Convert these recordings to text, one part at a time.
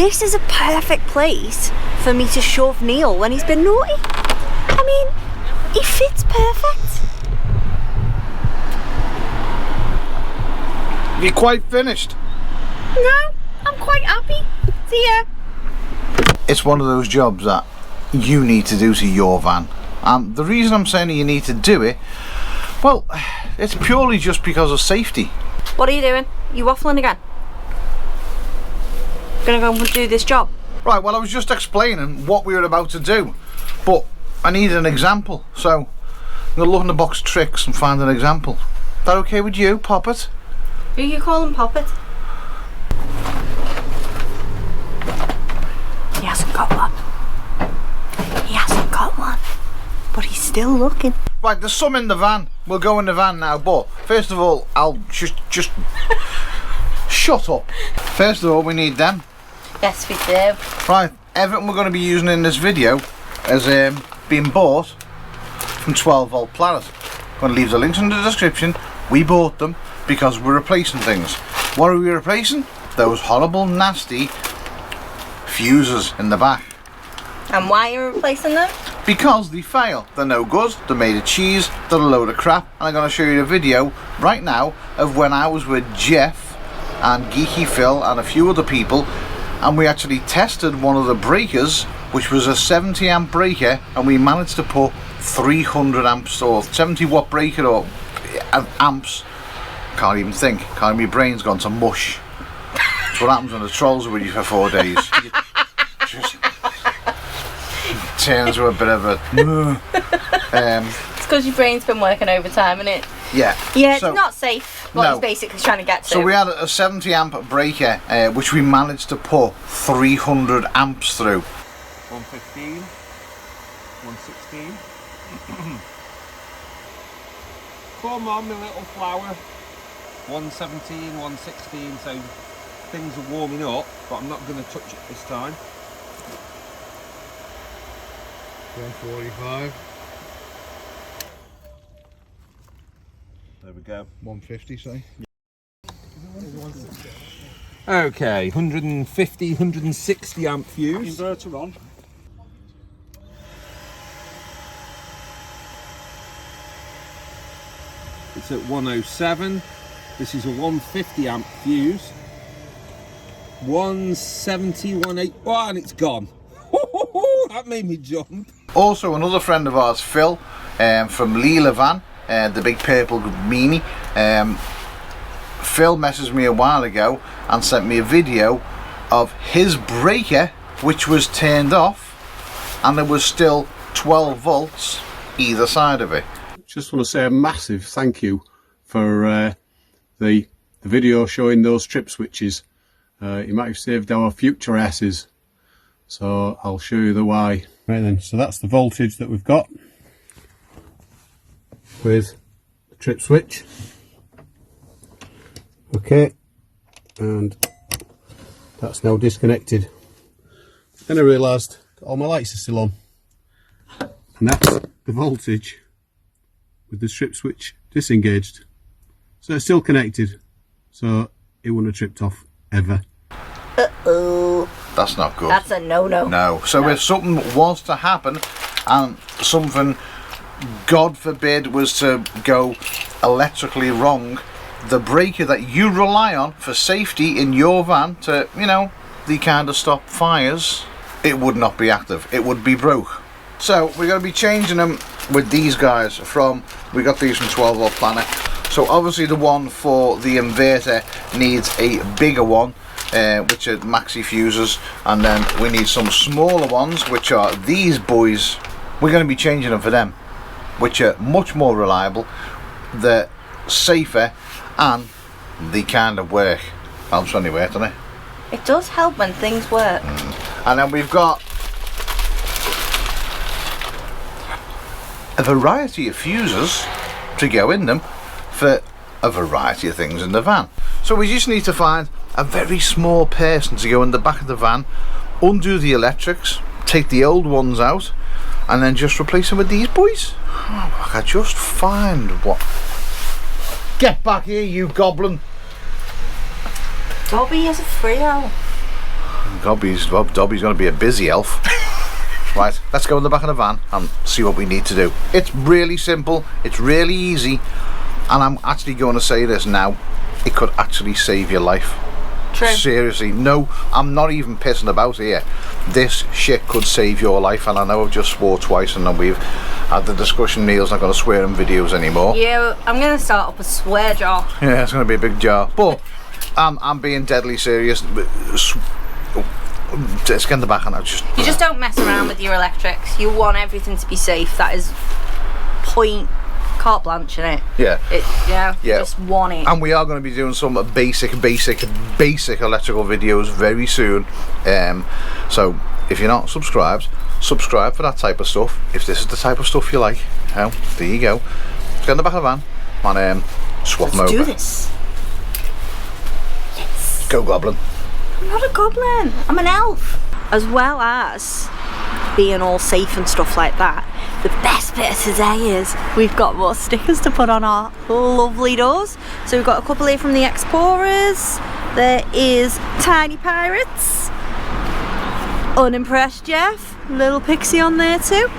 This is a perfect place for me to shove Neil when he's been naughty. I mean, he fits perfect. You're quite finished? No, I'm quite happy. See ya. It's one of those jobs that you need to do to your van. And the reason I'm saying you need to do it, well, it's purely just because of safety. What are you doing? You waffling again? Gonna go and do this job? Right, well, I was just explaining what we were about to do, but I need an example, so I'm gonna look in the box of tricks and find an example. Is that okay with you, Poppet? Who you calling Poppet? He hasn't got one. He hasn't got one. But he's still looking. Right, there's some in the van. We'll go in the van now, but first of all, I'll just shut up. First of all, we need them. Yes, we do. Right, everything we're going to be using in this video has been bought from 12 volt planet. I'm going to leave the links in the description. We bought them because we're replacing things. What are we replacing? Those horrible, nasty fuses in the back. And why are you replacing them? Because they fail. They're no good, they're made of cheese, they're a load of crap, and I'm going to show you a video right now of when I was with Jeff and Geeky Phil and a few other people, and we actually tested one of the breakers, which was a 70 amp breaker, and we managed to put 300 amps or 70 watt breaker or amps. Can't even think, my brain's gone to mush. That's what happens when the trolls are with you for 4 days. Just turn into a bit of a it's because your brain's been working overtime, isn't it? yeah. Yeah, So, it's not safe, what he's basically trying to get to. so we had a 70 amp breaker, which we managed to put 300 amps through. 115, 116. Come on, my little flower. 117, 116, so things are warming up, but I'm not going to touch it this time. 145. There we go. 150, say. Okay, 150, 160 amp fuse. Inverter on. It's at 107. This is a 150 amp fuse. 170, 180. Oh, and it's gone. That made me jump. Also, another friend of ours, Phil, from Leela Van, the big purple meanie. Phil messaged me a while ago and sent me a video of his breaker, which was turned off, and there was still 12 volts either side of it. Just want to say a massive thank you for the video showing those trip switches. You might have saved our future asses. So I'll show you the why. Right then, so that's the voltage that we've got with the trip switch. Okay, and that's now disconnected. Then I realised all my lights are still on, and that's the voltage with the strip switch disengaged. So it's still connected, so it wouldn't have tripped off ever. Uh-oh. That's not good. That's a no-no. No. So if something was to happen and something, God forbid, was to go electrically wrong, the breaker that you rely on for safety in your van to, you know, the kind of stop fires, it would not be active. It would be broke. So we're going to be changing them with these guys from, we got these from 12 volt planet. So obviously the one for the inverter needs a bigger one, which are maxi fuses, and then we need some smaller ones, which are these boys. We're going to be changing them for them, which are much more reliable, they're safer, and they kind of work. Helps anyway, doesn't it? It does help when things work. And then we've got a variety of fuses to go in them for a variety of things in the van. So we just need to find a very small person to go in the back of the van, undo the electrics, take the old ones out, and then just replace them with these boys. Oh, I just find what. Get back here, you goblin! Dobby is a Frio. Dobby's going to be a busy elf. Right, let's go in the back of the van and see what we need to do. It's really simple, it's really easy, and I'm actually going to say this now, it could actually save your life. True. Seriously, no, I'm not even pissing about here. This shit could save your life, and I know I've just swore twice, and then we've had the discussion. Neil's not going to swear in videos anymore. Yeah, I'm going to start up a swear jar. Yeah, it's going to be a big jar, but I'm being deadly serious. Let's get in the back and You just don't mess around with your electrics. You want everything to be safe. That is carte blanche, innit? Yeah. You just want it. And we are going to be doing some basic electrical videos very soon. So if you're not subscribed, subscribe for that type of stuff. If this is the type of stuff you like, there you go. Let's get in the back of the van and swap them over. Let's do this. Yes. Go Goblin. I'm not a goblin, I'm an elf. As well as being all safe and stuff like that, the best bit of today is we've got more stickers to put on our lovely doors. So we've got a couple here from the Explorers. There is Tiny Pirates, Unimpressed Jeff, Little Pixie on there too,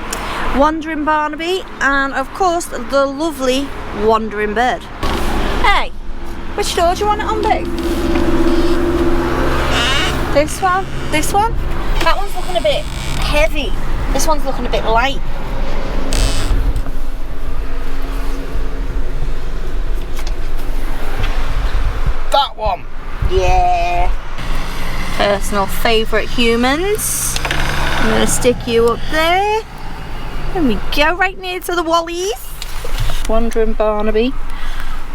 Wandering Barnaby, and of course the lovely Wandering Bird. Hey, which door do you want it on, babe? This one? This one? That one's looking a bit heavy. This one's looking a bit light. That one! Yeah. Personal favourite humans. I'm going to stick you up there. There we go, right near to the Wallies. Wandering Barnaby.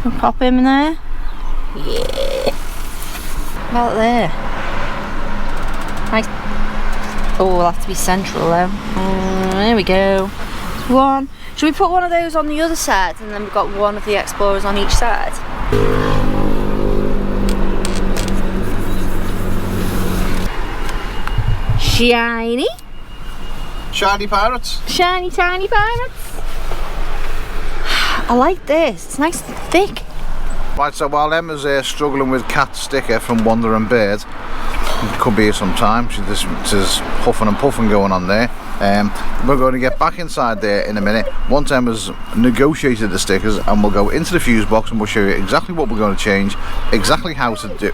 We'll pop him in there. Yeah. About there. Nice. Oh, we'll have to be central though. There we go. One. Should we put one of those on the other side and then we've got one of the Explorers on each side? Shiny. Shiny Pirates. Shiny tiny pirates. I like this. It's nice and thick. Right, so while Emma's struggling with cat sticker from Wandering Bird, could be here some time. There's huffing and puffing going on there. We're going to get back inside there in a minute. Once Emma's negotiated the stickers, and we'll go into the fuse box and we'll show you exactly what we're going to change, exactly how to do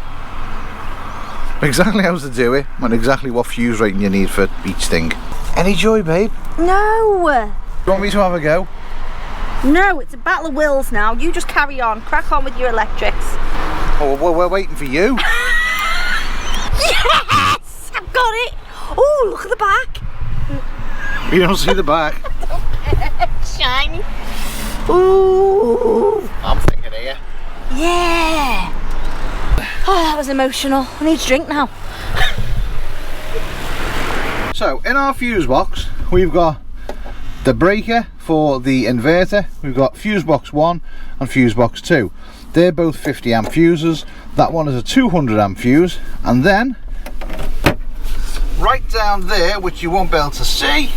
it, and exactly what fuse rating you need for each thing. Any joy, babe? No. You want me to have a go? No, it's a battle of wills now. You just carry on. Crack on with your electrics. Oh, well, we're waiting for you. Yes! I've got it! Oh, look at the back. You don't see the back. Shiny. Ooh. I'm thinking here. Yeah. Oh, that was emotional. I need a drink now. So, in our fuse box, we've got the breaker for the inverter. We've got fuse box 1 and fuse box 2. They're both 50 amp fuses. That one is a 200 amp fuse. And then, right down there, which you won't be able to see,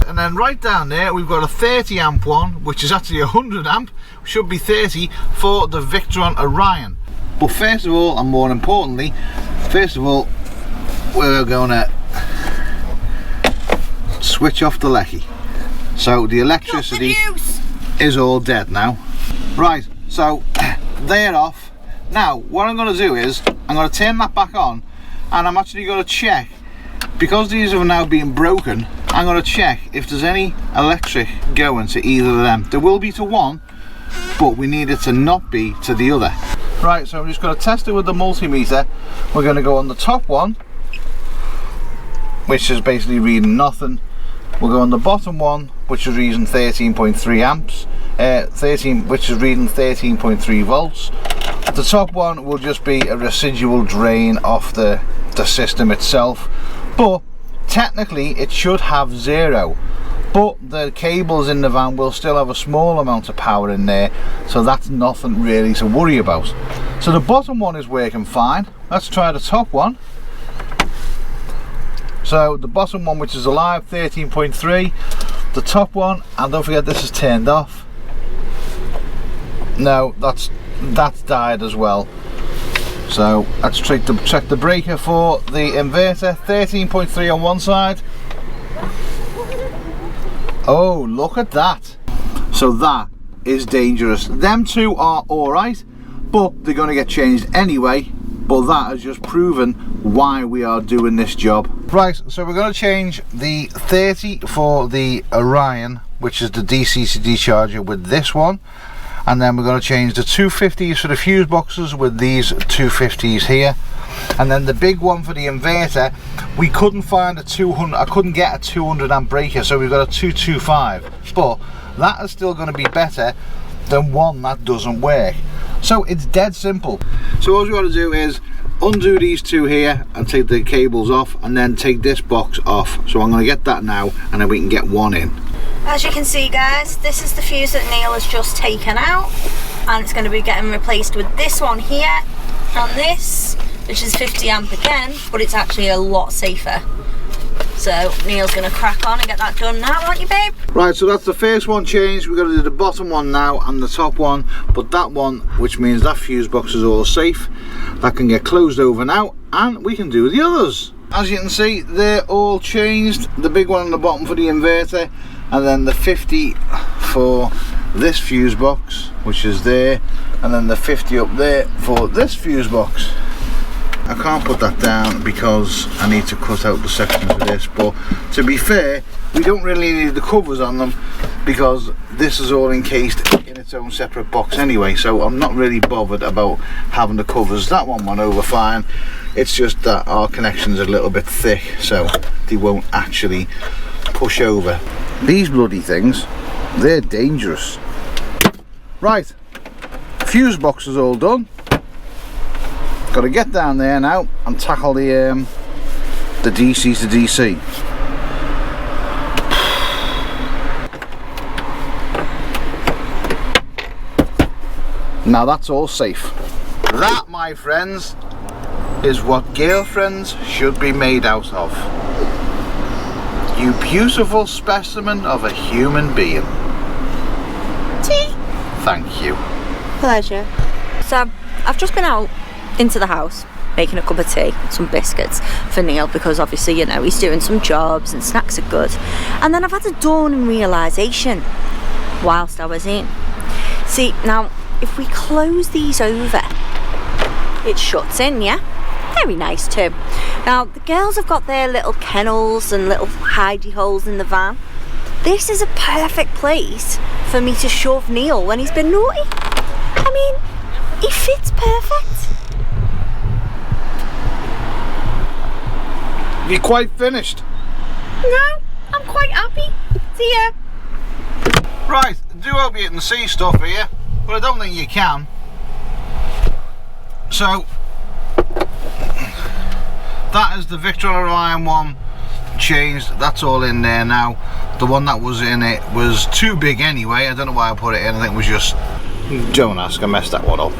and then right down there, we've got a 30 amp one, which is actually 100 amp, should be 30, for the Victron Orion. But first of all, and more importantly, we're going to switch off the lecky. So the electricity is all dead now. Right, so they're off. Now what I'm going to do is I'm going to turn that back on, and I'm actually going to check, because these have now been broken, I'm going to check if there's any electric going to either of them. There will be to one, but we need it to not be to the other. Right, so I'm just going to test it with the multimeter. We're going to go on the top one, which is basically reading nothing. We'll go on the bottom one, which is reading 13.3 amps, which is reading 13.3 volts. The top one will just be a residual drain off the system itself, but technically it should have 0. But the cables in the van will still have a small amount of power in there, so that's nothing really to worry about. So the bottom one is working fine. Let's try the top one. So the bottom one, which is alive, 13.3. The top one, and don't forget this is turned off. No, that's died as well. So let's check the breaker for the inverter. 13.3 on one side. Oh, look at that. So that is dangerous. Them two are alright, but they're going to get changed anyway. But that has just proven why we are doing this job. Right, so we're going to change the 30 for the Orion, which is the DC to DC charger, with this one. And then we're going to change the 250s for the fuse boxes with these 250s here. And then the big one for the inverter, we couldn't find a 200, I couldn't get a 200 amp breaker, so we've got a 225. But that is still going to be better than one that doesn't work. So it's dead simple. So all you want to do is undo these two here and take the cables off, and then take this box off. So I'm going to get that now, and then we can get one in. As you can see, guys, this is the fuse that Neil has just taken out, and it's going to be getting replaced with this one here and this, which is 50 amp again, but it's actually a lot safer. So Neil's going to crack on and get that done now, aren't you, babe? Right, so that's the first one changed. We've got to do the bottom one now and the top one, but that one, which means that fuse box is all safe, that can get closed over now, and we can do the others. As you can see, they're all changed. The big one on the bottom for the inverter, and then the 50 for this fuse box, which is there, and then the 50 up there for this fuse box. I can't put that down because I need to cut out the sections of this, but to be fair, we don't really need the covers on them because this is all encased in its own separate box anyway, so I'm not really bothered about having the covers. That one went over fine. It's just that our connection's a little bit thick, so they won't actually push over. These bloody things, they're dangerous. Right, fuse box is all done. Got to get down there now and tackle the DC to DC. Now that's all safe. That, my friends, is what girlfriends should be made out of. You beautiful specimen of a human being. Tea. Thank you. Pleasure. So I've just been out into the house making a cup of tea, some biscuits for Neil, because obviously, you know, he's doing some jobs and snacks are good. And then I've had a dawning realisation whilst I was in. See, now if we close these over, it shuts in, yeah? Very nice too. Now the girls have got their little kennels and little hidey holes in the van. This is a perfect place for me to shove Neil when he's been naughty. I mean, he fits perfect. You quite finished? No, I'm quite happy. See ya. Right, I do hope you can see stuff here, but I don't think you can. So that is the Victor Orion one changed. That's all in there now. The one that was in it was too big anyway. I don't know why I put it in. I think it was just, don't ask, I messed that one up.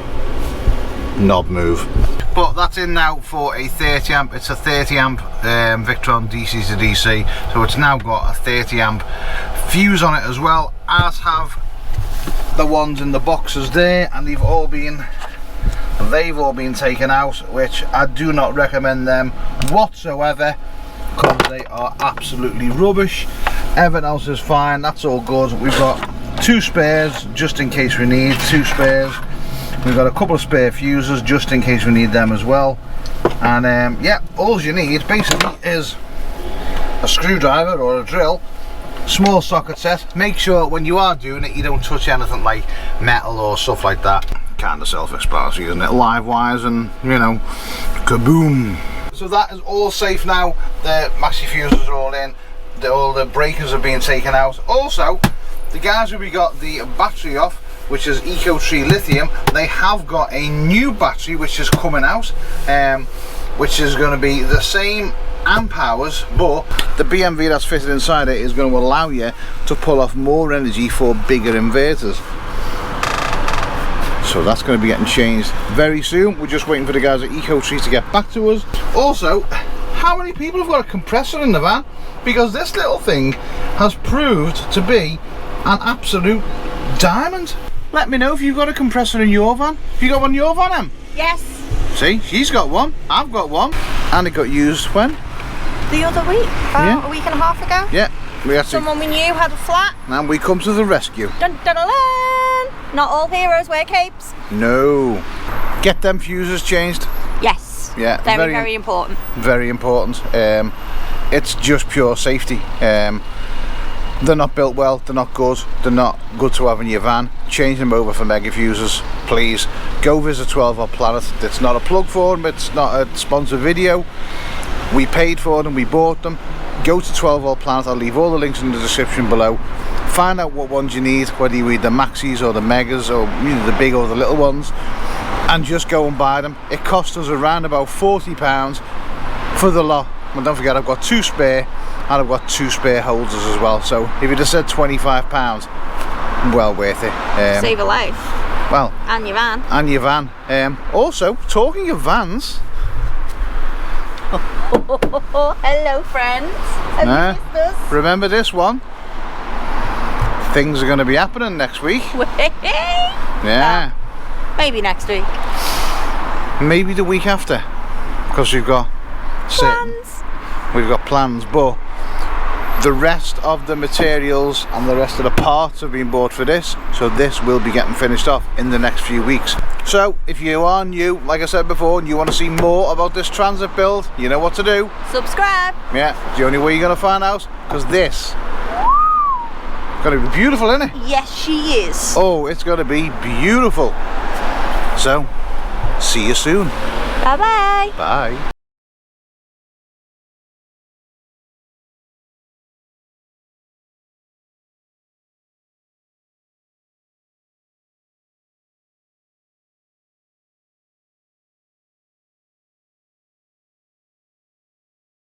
Knob move. But that's in now for a 30 amp. It's a 30 amp Victron DC to DC, so it's now got a 30 amp fuse on it as well, as have the ones in the boxes there, and they've all been taken out, which I do not recommend them whatsoever because they are absolutely rubbish. Everything else is fine, that's all good. We've got 2 spares just in case we need 2 spares. We've got a couple of spare fuses just in case we need them as well. And yeah, all you need basically is a screwdriver or a drill, small socket set. Make sure when you are doing it you don't touch anything like metal or stuff like that. Kind of self-explanatory, isn't it? Live wires and, you know, kaboom. So that is all safe now. The maxi fuses are all in. All the breakers are being taken out. Also, the guys who we got the battery off, which is Eco Tree Lithium, they have got a new battery which is coming out, which is going to be the same amp hours, but the BMV that's fitted inside it is going to allow you to pull off more energy for bigger inverters. So that's going to be getting changed very soon. We're just waiting for the guys at Eco Tree to get back to us. Also, how many people have got a compressor in the van? Because this little thing has proved to be an absolute diamond. Let me know if you've got a compressor in your van. Have you got one in your van, Em? Yes. See, she's got one, I've got one, and it got used when? The other week, about a week and a half ago. Yeah, we had to. Someone we knew had a flat. And we come to the rescue. Dun dun dun dun! Not all heroes wear capes. No. Get them fuses changed. Yes. Yeah. Very important. Very important. It's just pure safety. They're not built well, they're not good, they're not good to have in your van. Change them over for mega fuses, please. Go visit 12 Volt Planet. It's not a plug for them, it's not a sponsored video. We paid for them, we bought them. Go to 12 Volt Planet, I'll leave all the links in the description below. Find out what ones you need, whether you need the maxis or the megas or the big or the little ones, and just go and buy them. It cost us around about £40 for the lot. And don't forget, I've got 2 spare, and I've got 2 spare holders as well. So if you'd have said £25, well worth it. Save a life. Well, and your van. And your van. Also, talking of vans. Hello, friends. Have you missed us? Remember this one? Things are going to be happening next week. Yeah. Maybe next week. Maybe the week after, because we've got Plans. We've got plans, but the rest of the materials and the rest of the parts have been bought for this, so this will be getting finished off in the next few weeks. So if you are new, like I said before, and you want to see more about this transit build, you know what to do. Subscribe. Yeah, it's the only way you're going to find out, because this going to be beautiful, isn't it? Yes, she is. Oh, it's going to be beautiful. So see you soon. Bye bye. Bye.